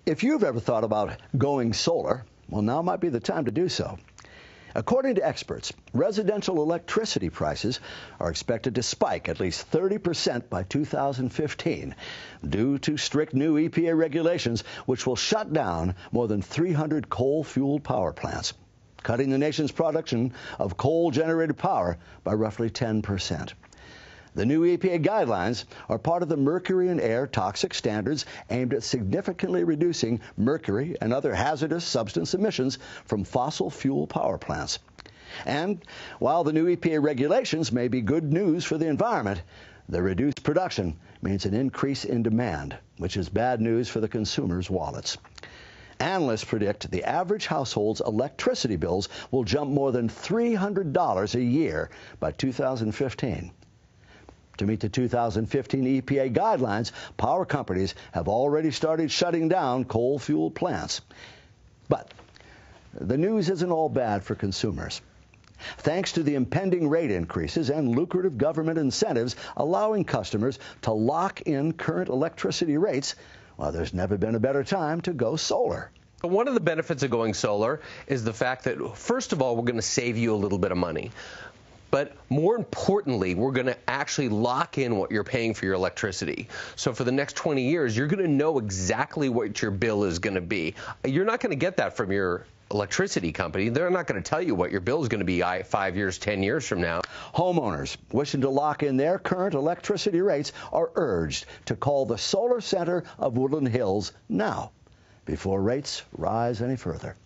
If you've ever thought about going solar, well, now might be the time to do so. According to experts, residential electricity prices are expected to spike at least 30% by 2015 due to strict new EPA regulations, which will shut down more than 300 coal-fueled power plants, cutting the nation's production of coal-generated power by roughly 10%. The new EPA guidelines are part of the Mercury and Air Toxic Standards aimed at significantly reducing mercury and other hazardous substance emissions from fossil fuel power plants. And while the new EPA regulations may be good news for the environment, the reduced production means an increase in demand, which is bad news for the consumers' wallets. Analysts predict the average household's electricity bills will jump more than $300 a year by 2015. To meet the 2015 EPA guidelines, power companies have already started shutting down coal-fueled plants. But the news isn't all bad for consumers. Thanks to the impending rate increases and lucrative government incentives allowing customers to lock in current electricity rates, well, there's never been a better time to go solar. One of the benefits of going solar is the fact that, first of all, we're going to save you a little bit of money. But more importantly, we're going to actually lock in what you're paying for your electricity. So for the next 20 years, you're going to know exactly what your bill is going to be. You're not going to get that from your electricity company. They're not going to tell you what your bill is going to be 5 years, 10 years from now. Homeowners wishing to lock in their current electricity rates are urged to call the Solar Center of Woodland Hills now, before rates rise any further.